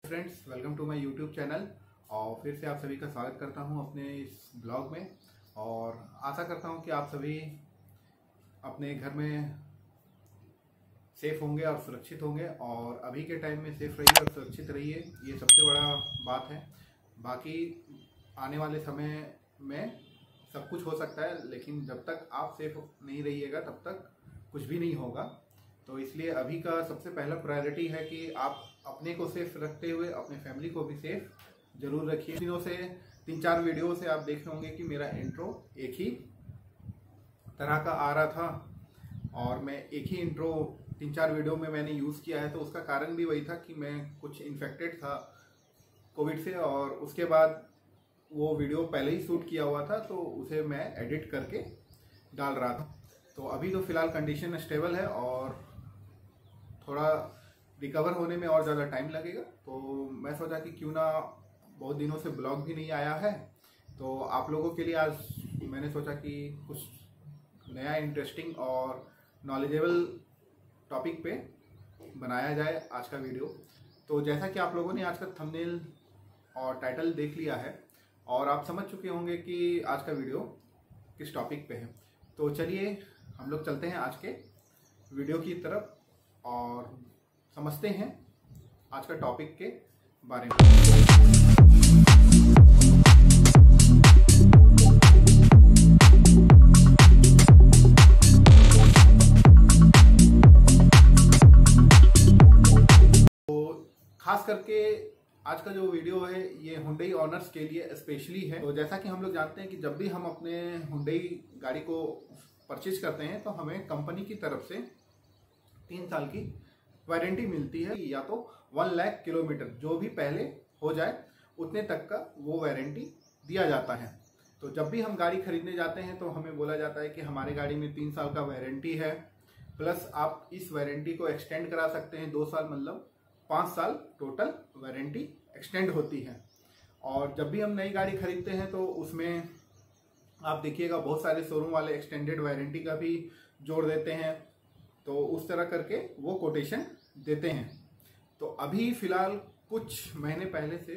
Friends, welcome to my YouTube channel. और फिर से आप सभी का स्वागत करता हूं अपने इस ब्लॉग में। और आशा करता हूं कि आप सभी अपने घर में सेफ होंगे और सुरक्षित होंगे, और अभी के टाइम में सेफ रहिए और सुरक्षित रहिए, ये सबसे बड़ा बात है। बाकी आने वाले समय में सब कुछ हो सकता है, लेकिन जब तक आप सेफ नहीं रहिएगा तब तक कुछ भी नहीं होगा। तो इसलिए अभी का सबसे पहला प्रायोरिटी है कि आप अपने को सेफ रखते हुए अपने फैमिली को भी सेफ जरूर रखिए। दिनों से 3-4 वीडियो से आप देख रहे होंगे कि मेरा इंट्रो एक ही तरह का आ रहा था, और मैं एक ही इंट्रो 3-4 वीडियो में मैंने यूज़ किया है। तो उसका कारण भी वही था कि मैं कुछ इन्फेक्टेड था कोविड से, और उसके बाद वो वीडियो पहले ही शूट किया हुआ था तो उसे मैं एडिट करके डाल रहा था। तो अभी तो फ़िलहाल कंडीशन स्टेबल है और थोड़ा रिकवर होने में और ज़्यादा टाइम लगेगा। तो मैं सोचा कि क्यों ना, बहुत दिनों से ब्लॉग भी नहीं आया है, तो आप लोगों के लिए आज मैंने सोचा कि कुछ नया इंटरेस्टिंग और नॉलेजेबल टॉपिक पे बनाया जाए आज का वीडियो। तो जैसा कि आप लोगों ने आज का थंबनेल और टाइटल देख लिया है और आप समझ चुके होंगे कि आज का वीडियो किस टॉपिक पे है, तो चलिए हम लोग चलते हैं आज के वीडियो की तरफ और समझते हैं आज का टॉपिक के बारे में। तो खास करके आज का जो वीडियो है ये हुंडई ऑनर्स के लिए स्पेशली है। तो जैसा कि हम लोग जानते हैं कि जब भी हम अपने हुंडई गाड़ी को परचेज करते हैं तो हमें कंपनी की तरफ से 3 साल की वारंटी मिलती है, या तो 1 लाख किलोमीटर जो भी पहले हो जाए उतने तक का वो वारंटी दिया जाता है। तो जब भी हम गाड़ी खरीदने जाते हैं तो हमें बोला जाता है कि हमारे गाड़ी में 3 साल का वारंटी है, प्लस आप इस वारंटी को एक्सटेंड करा सकते हैं 2 साल, मतलब 5 साल टोटल वारंटी एक्सटेंड होती है। और जब भी हम नई गाड़ी खरीदते हैं तो उसमें आप देखिएगा बहुत सारे शोरूम वाले एक्सटेंडेड वारंटी का भी जोड़ देते हैं, तो उस तरह करके वो कोटेशन देते हैं। तो अभी फ़िलहाल कुछ महीने पहले से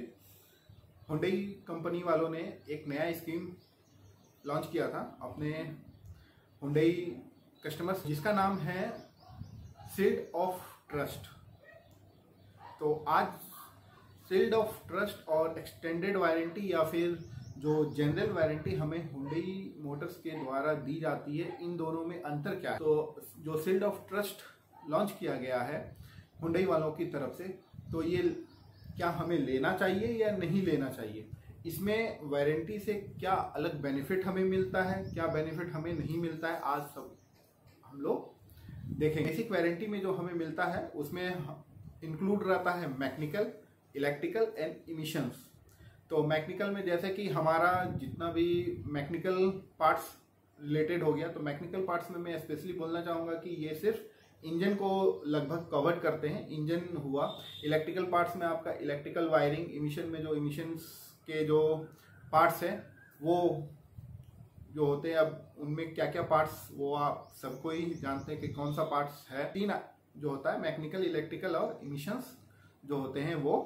हुंडई कंपनी वालों ने एक नया स्कीम लॉन्च किया था अपने हुंडई कस्टमर्स, जिसका नाम है शील्ड ऑफ ट्रस्ट। तो आज शील्ड ऑफ ट्रस्ट और एक्सटेंडेड वारंटी या फिर जो जनरल वारंटी हमें हुंडई मोटर्स के द्वारा दी जाती है, इन दोनों में अंतर क्या है। तो जो शील्ड ऑफ ट्रस्ट लॉन्च किया गया है हुंडई वालों की तरफ से, तो ये क्या हमें लेना चाहिए या नहीं लेना चाहिए, इसमें वारंटी से क्या अलग बेनिफिट हमें मिलता है, क्या बेनिफिट हमें नहीं मिलता है, आज सब हम लोग देखेंगे। बेसिक वारंटी में जो हमें मिलता है उसमें इंक्लूड रहता है मैकेनिकल, इलेक्ट्रिकल एंड इमिशंस। तो मैकेनिकल में जैसे कि हमारा जितना भी मैकेनिकल पार्ट्स रिलेटेड हो गया, तो मैकेनिकल पार्ट्स में मैं स्पेशली बोलना चाहूँगा कि ये सिर्फ इंजन को लगभग कवर करते हैं, इंजन हुआ। इलेक्ट्रिकल पार्ट्स में आपका इलेक्ट्रिकल वायरिंग, इमिशन में जो इमिशंस के जो पार्ट्स हैं वो जो होते हैं, अब उनमें क्या क्या पार्ट्स वो आप सबको ही जानते हैं कि कौन सा पार्ट्स है। 3 जो होता है मैकेनिकल, इलेक्ट्रिकल और इमिशंस जो होते हैं वो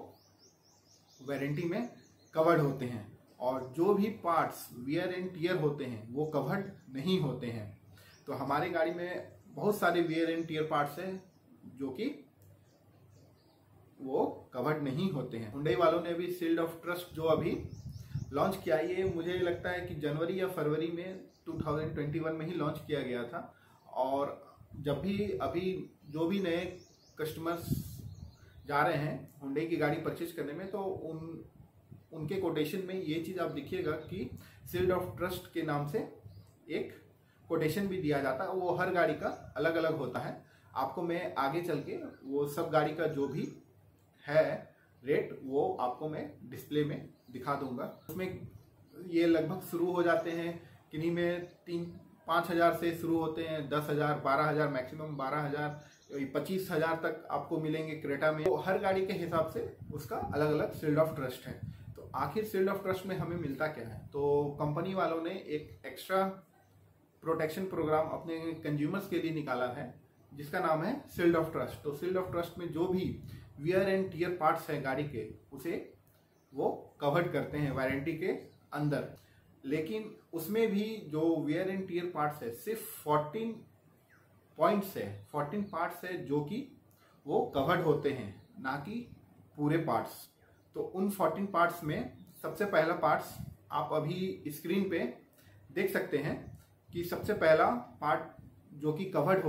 वारंटी में कवर्ड होते हैं, और जो भी पार्ट्स वियर एंड टियर होते हैं वो कवर्ड नहीं होते हैं। तो हमारी गाड़ी में बहुत सारे वियर एंड टियर पार्ट्स हैं जो कि वो कवर्ड नहीं होते हैं। हुंडई वालों ने भी शील्ड ऑफ ट्रस्ट जो अभी लॉन्च किया, ये मुझे लगता है कि जनवरी या फरवरी में 2021 में ही लॉन्च किया गया था। और जब भी अभी जो भी नए कस्टमर्स जा रहे हैं हुंडई की गाड़ी परचेज करने में, तो उनके कोटेशन में ये चीज़ आप देखिएगा कि शील्ड ऑफ ट्रस्ट के नाम से एक कोटेशन भी दिया जाता है। वो हर गाड़ी का अलग अलग होता है। आपको मैं आगे चल के वो सब गाड़ी का जो भी है रेट वो आपको मैं डिस्प्ले में दिखा दूंगा। उसमें ये लगभग शुरू हो जाते हैं, किन्हीं में 3-5 हज़ार से शुरू होते हैं, 10,000, 12,000, मैक्सिमम 12,000, 25,000 तक आपको मिलेंगे क्रेटा में। तो हर गाड़ी के हिसाब से उसका अलग अलग शील्ड ऑफ ट्रस्ट है। तो आखिर शील्ड ऑफ ट्रस्ट में हमें मिलता क्या है, तो कंपनी वालों ने एक एक्स्ट्रा प्रोटेक्शन प्रोग्राम अपने कंज्यूमर्स के लिए निकाला है जिसका नाम है शील्ड ऑफ ट्रस्ट। तो शील्ड ऑफ ट्रस्ट में जो भी वियर एंड टियर पार्ट्स है गाड़ी के, उसे वो कवर्ड करते हैं वारंटी के अंदर। लेकिन उसमें भी जो वियर एंड टियर पार्ट्स है सिर्फ 14 पॉइंट्स है, 14 पार्ट्स है जो कि वो कवर्ड होते हैं, ना कि पूरे पार्ट्स। तो उन 14 पार्ट्स में सबसे पहला पार्ट्स आप अभी स्क्रीन पे देख सकते हैं कि सबसे पहला पार्ट जो कि कवर्ड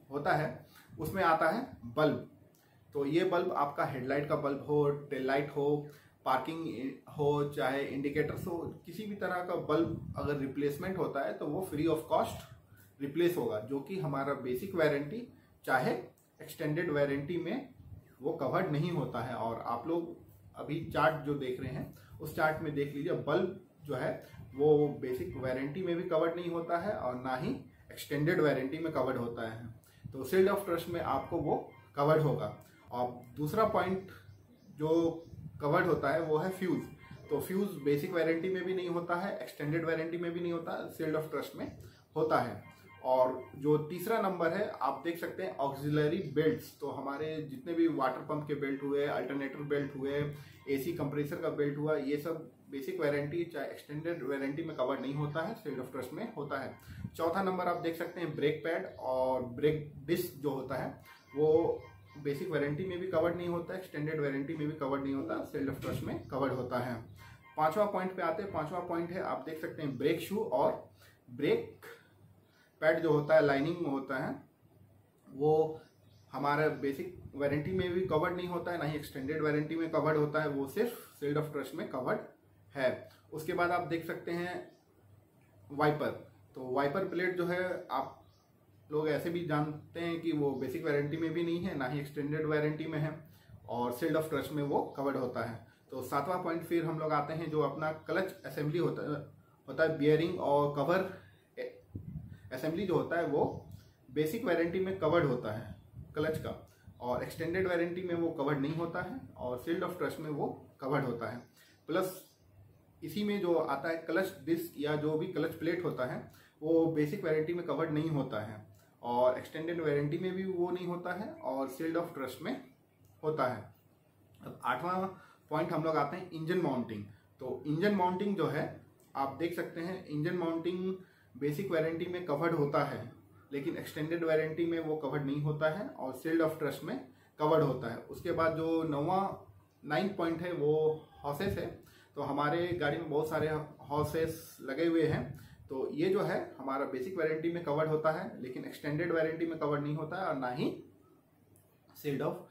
होता है उसमें आता है बल्ब। तो ये बल्ब आपका हेडलाइट का बल्ब हो, टेल लाइट हो, पार्किंग हो, चाहे इंडिकेटर्स हो, किसी भी तरह का बल्ब अगर रिप्लेसमेंट होता है तो वो फ्री ऑफ कॉस्ट रिप्लेस होगा, जो कि हमारा बेसिक वारंटी चाहे एक्सटेंडेड वारंटी में वो कवर्ड नहीं होता है। और आप लोग अभी चार्ट जो देख रहे हैं उस चार्ट में देख लीजिए, बल्ब जो है वो बेसिक वारंटी में भी कवर्ड नहीं होता है और ना ही एक्सटेंडेड वारंटी में कवर्ड होता है। तो शील्ड ऑफ ट्रस्ट में आपको वो कवर्ड होगा। और दूसरा पॉइंट जो कवर्ड होता है वो है फ्यूज। तो फ्यूज बेसिक वारंटी में भी नहीं होता है, एक्सटेंडेड वारंटी में भी नहीं होता, शील्ड ऑफ ट्रस्ट में होता है। और जो तीसरा नंबर है आप देख सकते हैं ऑक्सिलरी बेल्ट्स। तो हमारे जितने भी वाटर पंप के बेल्ट हुए, अल्टरनेटर बेल्ट हुए, एसी कंप्रेसर का बेल्ट हुआ, ये सब बेसिक वारंटी चाहे एक्सटेंडेड वारंटी में कवर नहीं होता है, शील्ड ऑफ ट्रस्ट में होता है। चौथा नंबर आप देख सकते हैं ब्रेक पैड और ब्रेक डिस्क जो होता है वो बेसिक वारंटी में भी कवर्ड नहीं होता, एक्सटेंडेड वारंटी में भी कवर्ड नहीं होता, शील्ड ऑफ ट्रस्ट में कवर्ड होता है। पांचवा पॉइंट पे आते हैं। पांचवा पॉइंट है आप देख सकते हैं ब्रेक शू और ब्रेक पैड जो होता है लाइनिंग में होता है, वो हमारा बेसिक वारंटी में भी कवर्ड नहीं होता है, ना ही एक्सटेंडेड वारंटी में कवर्ड होता है, वो सिर्फ शील्ड ऑफ ट्रस्ट में कवर्ड है। उसके बाद आप देख सकते हैं वाइपर। तो वाइपर प्लेट जो है आप लोग ऐसे भी जानते हैं कि वो बेसिक वारंटी में भी नहीं है, ना ही एक्सटेंडेड वारंटी में है, और शील्ड ऑफ ट्रस्ट में वो कवर्ड होता है। तो सातवां पॉइंट फिर हम लोग आते हैं जो अपना क्लच असेंबली होता है बियरिंग और कवर असेंबली जो होता है वो बेसिक वारंटी में कवर्ड होता है क्लच का, और एक्सटेंडेड वारंटी में वो कवर्ड नहीं होता है, और शील्ड ऑफ ट्रस्ट में वो कवर्ड होता है। प्लस इसी में जो आता है क्लच डिस्क या जो भी क्लच प्लेट होता है वो बेसिक वारंटी में कवर्ड नहीं होता है, और एक्सटेंडेड वारंटी में भी वो नहीं होता है, और शील्ड ऑफ ट्रस्ट में होता है। अब आठवां पॉइंट हम लोग आते हैं इंजन माउंटिंग। तो इंजन माउंटिंग जो है आप देख सकते हैं, इंजन माउंटिंग बेसिक वारंटी में कवर्ड होता है, लेकिन एक्सटेंडेड वारंटी में वो कवर्ड नहीं होता है, और शील्ड ऑफ ट्रस्ट में कवर्ड होता है। उसके बाद जो नाइन्थ पॉइंट है वो हॉसेस है। तो हमारे गाड़ी में बहुत सारे हॉसेस लगे हुए हैं, तो ये जो है हमारा बेसिक वारंटी में कवर्ड होता है, लेकिन एक्सटेंडेड वारंटी में कवर्ड नहीं होता है, और ना ही शील्ड ऑफ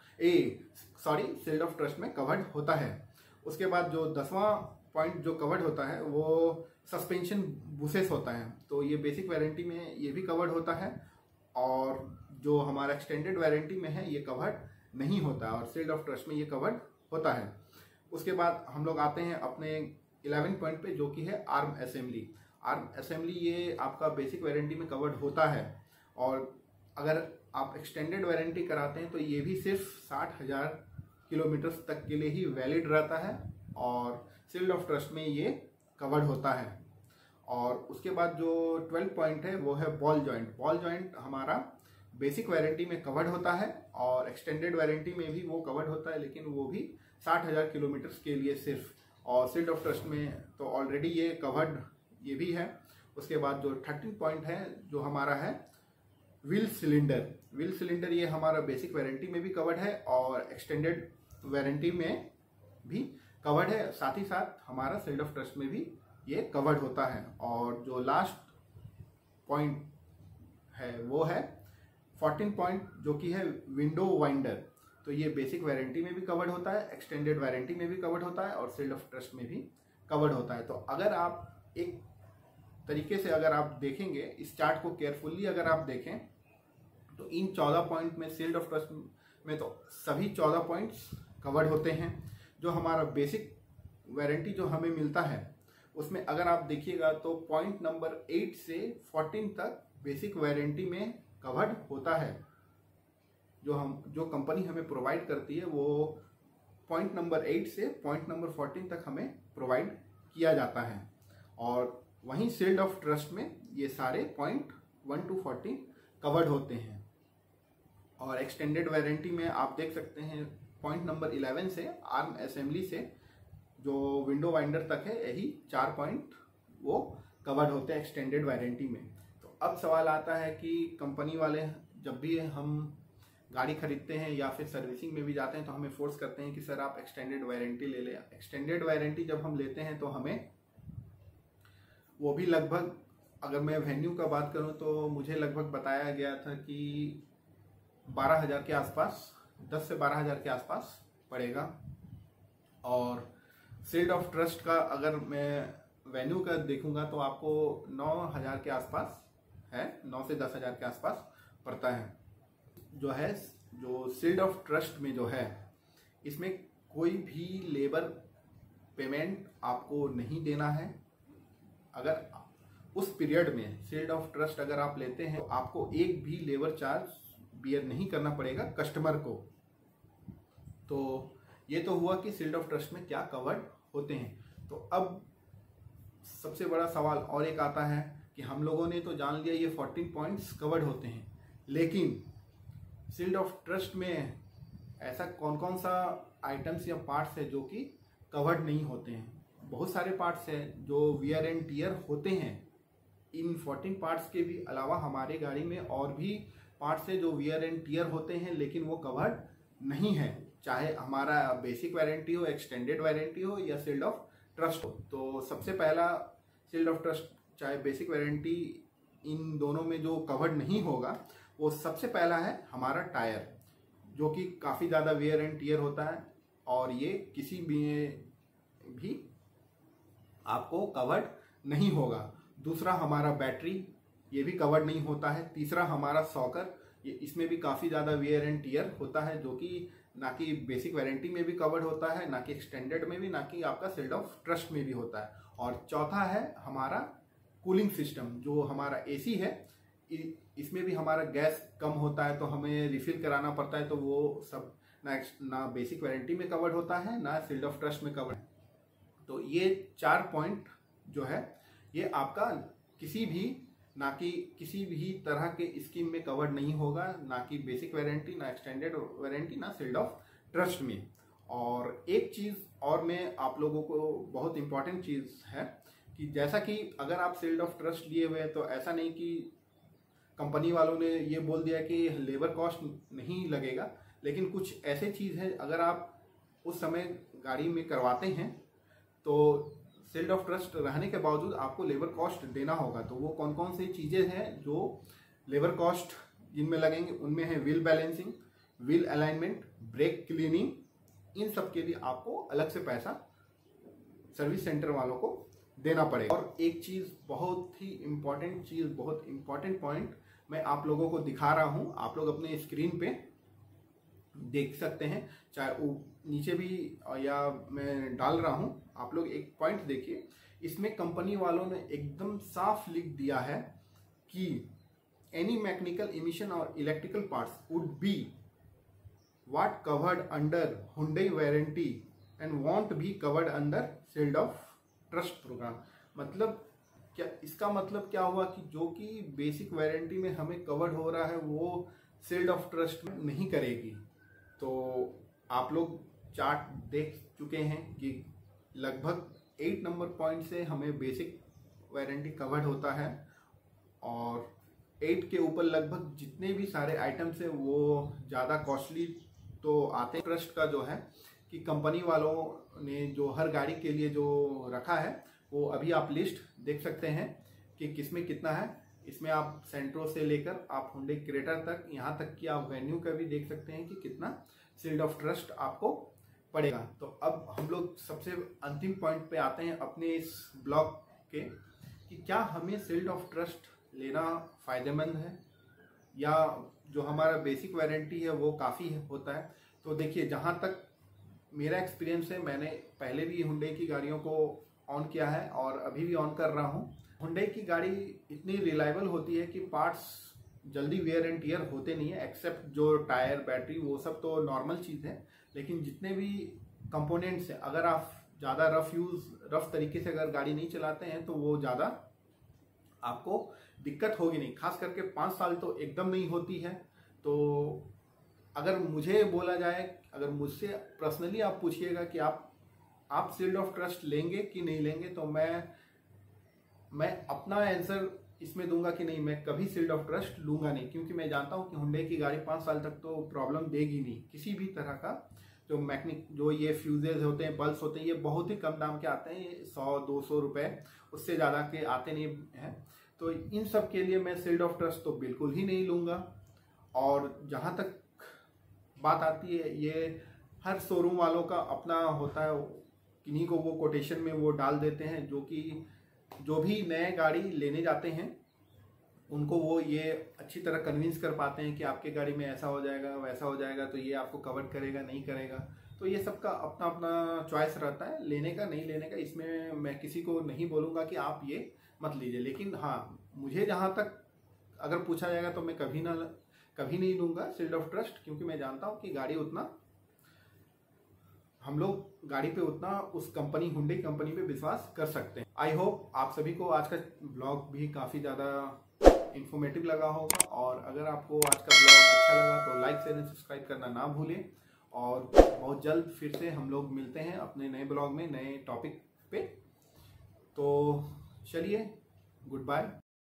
ट्रस्ट में कवर्ड होता है। उसके बाद जो 10वां पॉइंट जो कवर्ड होता है वो सस्पेंशन बुसेस होता है। तो ये बेसिक वारंटी में ये भी कवर्ड होता है, और जो हमारा एक्सटेंडेड वारंटी में है ये कवर्ड नहीं होता, और शील्ड ऑफ ट्रस्ट में ये कवर्ड होता है। उसके बाद हम लोग आते हैं अपने 11 पॉइंट पे, जो कि है आर्म असेंबली। आर्म असेंबली ये आपका बेसिक वारंटी में कवर्ड होता है, और अगर आप एक्सटेंडेड वारंटी कराते हैं तो ये भी सिर्फ 60,000 किलोमीटर तक के लिए ही वैलिड रहता है, और शील्ड ऑफ ट्रस्ट में ये कवर्ड होता है। और उसके बाद जो 12 पॉइंट है वो है बॉल जॉइंट। बॉल जॉइंट हमारा बेसिक वारंटी में कवर्ड होता है, और एक्सटेंडेड वारंटी में भी वो कवर्ड होता है, लेकिन वो भी 60,000 किलोमीटर के लिए सिर्फ, और शील्ड ऑफ ट्रस्ट में तो ऑलरेडी ये कवर्ड ये भी है। उसके बाद जो 13 पॉइंट है जो हमारा है व्हील सिलेंडर। व्हील सिलेंडर ये हमारा बेसिक वारंटी में भी कवर्ड है, और एक्सटेंडेड वारंटी में भी कवर्ड है, साथ ही साथ हमारा शील्ड ऑफ ट्रस्ट में भी ये कवर्ड होता है। और जो लास्ट पॉइंट है वो है 14 पॉइंट, जो कि है विंडो वाइंडर। तो ये बेसिक वारंटी में भी कवर्ड होता है, एक्सटेंडेड वारंटी में भी कवर्ड होता है, और शील्ड ऑफ ट्रस्ट में भी कवर्ड होता है। तो अगर आप एक तरीके से अगर आप देखेंगे इस चार्ट को केयरफुली अगर आप देखें तो इन 14 पॉइंट में शील्ड ऑफ ट्रस्ट में तो सभी 14 पॉइंट्स कवर्ड होते हैं। जो हमारा बेसिक वारंटी जो हमें मिलता है उसमें अगर आप देखिएगा तो पॉइंट नंबर 8 से 14 तक बेसिक वारंटी में कवर्ड होता है। जो कंपनी हमें प्रोवाइड करती है वो पॉइंट नंबर 8 से पॉइंट नंबर 14 तक हमें प्रोवाइड किया जाता है, और वहीं शील्ड ऑफ ट्रस्ट में ये सारे पॉइंट 1 to 14 कवर्ड होते हैं। और एक्सटेंडेड वारंटी में आप देख सकते हैं पॉइंट नंबर 11 से आर्म असेंबली से जो विंडो वाइंडर तक है, यही 4 पॉइंट वो कवर्ड होते हैं एक्सटेंडेड वारंटी में। तो अब सवाल आता है कि कंपनी वाले जब भी हम गाड़ी खरीदते हैं या फिर सर्विसिंग में भी जाते हैं तो हमें फोर्स करते हैं कि सर आप एक्सटेंडेड वारंटी ले लें। एक्सटेंडेड वारंटी जब हम लेते हैं तो हमें वो भी लगभग, अगर मैं वेन्यू का बात करूं तो मुझे लगभग बताया गया था कि 12,000 के आसपास, 10 से 12,000 के आसपास पड़ेगा। और शील्ड ऑफ ट्रस्ट का अगर मैं वेन्यू का देखूंगा तो आपको 9,000 के आसपास है, 9 से 10,000 के आसपास पड़ता है। जो है जो शील्ड ऑफ ट्रस्ट में जो है, इसमें कोई भी लेबर पेमेंट आपको नहीं देना है। अगर उस पीरियड में शील्ड ऑफ ट्रस्ट अगर आप लेते हैं तो आपको एक भी लेबर चार्ज बियर नहीं करना पड़ेगा कस्टमर को। तो ये तो हुआ कि शील्ड ऑफ ट्रस्ट में क्या कवर्ड होते हैं। तो अब सबसे बड़ा सवाल और एक आता है कि हम लोगों ने तो जान लिया ये 14 पॉइंट्स कवर्ड होते हैं, लेकिन शील्ड ऑफ ट्रस्ट में ऐसा कौन कौन सा आइटम्स या पार्ट्स है जो कि कवर्ड नहीं होते हैं। बहुत सारे पार्ट्स हैं जो वियर एंड टियर होते हैं। इन 14 पार्ट्स के भी अलावा हमारे गाड़ी में और भी पार्ट्स है जो वियर एंड टियर होते हैं, लेकिन वो कवर्ड नहीं है, चाहे हमारा बेसिक वारंटी हो, एक्सटेंडेड वारंटी हो या शील्ड ऑफ ट्रस्ट हो। तो सबसे पहला शील्ड ऑफ ट्रस्ट चाहे बेसिक वारंटी, इन दोनों में जो कवर्ड नहीं होगा वो सबसे पहला है हमारा टायर, जो कि काफ़ी ज़्यादा वियर एंड टियर होता है और ये किसी भी आपको कवर्ड नहीं होगा। दूसरा हमारा बैटरी, ये भी कवर्ड नहीं होता है। तीसरा हमारा सॉकर, ये इसमें भी काफ़ी ज़्यादा वियर एंड टियर होता है, जो कि ना कि बेसिक वारंटी में भी कवर्ड होता है, ना कि एक्सटेंडेड में भी, ना कि आपका शील्ड ऑफ ट्रस्ट में भी होता है। और चौथा है हमारा कूलिंग सिस्टम, जो हमारा एसी है, इसमें भी हमारा गैस कम होता है तो हमें रिफिल कराना पड़ता है। तो वो सब ना बेसिक वारंटी में कवर्ड होता है, ना शील्ड ऑफ ट्रस्ट में कवर्ड। तो ये 4 पॉइंट जो है ये आपका किसी भी तरह के स्कीम में कवर्ड नहीं होगा, ना कि बेसिक वारंटी, ना एक्सटेंडेड वारंटी, ना शील्ड ऑफ ट्रस्ट में। और एक चीज़ और मैं आप लोगों को, बहुत इंपॉर्टेंट चीज़ है कि जैसा कि अगर आप शील्ड ऑफ ट्रस्ट लिए हुए हैं तो ऐसा नहीं कि कंपनी वालों ने ये बोल दिया कि लेबर कॉस्ट नहीं लगेगा, लेकिन कुछ ऐसे चीज़ है अगर आप उस समय गाड़ी में करवाते हैं तो शील्ड ऑफ ट्रस्ट रहने के बावजूद आपको लेबर कॉस्ट देना होगा। तो वो कौन कौन सी चीज़ें हैं जो लेबर कॉस्ट जिनमें लगेंगे, उनमें है wheel balancing, wheel alignment, brake cleaning, इन सब के लिए आपको अलग से पैसा सर्विस सेंटर वालों को देना पड़ेगा। और एक चीज़, बहुत ही इम्पॉर्टेंट चीज़, बहुत इम्पॉर्टेंट पॉइंट मैं आप लोगों को दिखा रहा हूँ, आप लोग अपने स्क्रीन पे देख सकते हैं, चाहे वो नीचे भी या मैं डाल रहा हूं। आप लोग एक पॉइंट देखिए, इसमें कंपनी वालों ने एकदम साफ लिख दिया है कि एनी मैकेनिकल इमिशन और electrical parts would be what covered under Hyundai warranty and won't be covered under shield of trust program. मतलब क्या, इसका मतलब क्या हुआ कि जो कि बेसिक वारंटी में हमें कवर्ड हो रहा है वो शील्ड ऑफ ट्रस्ट में नहीं करेगी। तो आप लोग चार्ट देख चुके हैं कि लगभग 8 नंबर पॉइंट से हमें बेसिक वारंटी कवर्ड होता है और 8 के ऊपर लगभग जितने भी सारे आइटम्स हैं वो ज़्यादा कॉस्टली तो आते हैं। ट्रस्ट का जो है कि कंपनी वालों ने जो हर गाड़ी के लिए जो रखा है वो अभी आप लिस्ट देख सकते हैं कि किसमें कितना है। इसमें आप सेंट्रो से लेकर आप हुंडई क्रेटा तक, यहाँ तक कि आप वेन्यू का भी देख सकते हैं कि कितना शील्ड ऑफ ट्रस्ट आपको पड़ेगा। तो अब हम लोग सबसे अंतिम पॉइंट पे आते हैं अपने इस ब्लॉग के, कि क्या हमें शील्ड ऑफ ट्रस्ट लेना फ़ायदेमंद है या जो हमारा बेसिक वारंटी है वो काफ़ी होता है। तो देखिए, जहाँ तक मेरा एक्सपीरियंस है, मैंने पहले भी हुंडई की गाड़ियों को ऑन किया है और अभी भी ऑन कर रहा हूँ। हुंडई की गाड़ी इतनी रिलायबल होती है कि पार्ट्स जल्दी वेयर एंड टियर होते नहीं है, एक्सेप्ट जो टायर, बैटरी, वो सब तो नॉर्मल चीज़ है। लेकिन जितने भी कंपोनेंट्स हैं, अगर आप ज़्यादा रफ तरीके से अगर गाड़ी नहीं चलाते हैं तो वो ज़्यादा आपको दिक्कत होगी नहीं। खास करके 5 साल तो एकदम नहीं होती है। तो अगर मुझे बोला जाए, अगर मुझसे पर्सनली आप पूछिएगा कि आप शील्ड ऑफ ट्रस्ट लेंगे कि नहीं लेंगे, तो मैं अपना आंसर इसमें दूंगा कि नहीं, मैं कभी शील्ड ऑफ ट्रस्ट लूंगा नहीं, क्योंकि मैं जानता हूं कि हुंडई की गाड़ी 5 साल तक तो प्रॉब्लम देगी नहीं किसी भी तरह का। जो मैकेनिक, जो ये फ्यूजेज होते हैं, बल्ब होते हैं, ये बहुत ही कम दाम के आते हैं, ये 100-200 रुपए, उससे ज़्यादा के आते नहीं हैं। तो इन सब के लिए मैं शील्ड ऑफ ट्रस्ट तो बिल्कुल ही नहीं लूँगा। और जहाँ तक बात आती है, ये हर शोरूम वालों का अपना होता है, किन्हीं को वो कोटेशन में वो डाल देते हैं, जो भी नए गाड़ी लेने जाते हैं उनको वो ये अच्छी तरह कन्विंस कर पाते हैं कि आपके गाड़ी में ऐसा हो जाएगा, वैसा हो जाएगा, तो ये आपको कवर करेगा, नहीं करेगा। तो ये सबका अपना अपना चॉइस रहता है, लेने का नहीं लेने का। इसमें मैं किसी को नहीं बोलूँगा कि आप ये मत लीजिए, लेकिन हाँ, मुझे जहाँ तक अगर पूछा जाएगा तो मैं कभी नहीं लूँगा शील्ड ऑफ ट्रस्ट, क्योंकि मैं जानता हूँ कि हम लोग गाड़ी पे उतना उस कंपनी, हुंडई कंपनी पे विश्वास कर सकते हैं। आई होप आप सभी को आज का ब्लॉग भी काफ़ी ज़्यादा इन्फॉर्मेटिव लगा होगा, और अगर आपको आज का ब्लॉग अच्छा लगा तो लाइक, शेयर एंड सब्सक्राइब करना ना भूलें। और बहुत जल्द फिर से हम लोग मिलते हैं अपने नए ब्लॉग में, नए टॉपिक पे। तो चलिए, गुड बाय।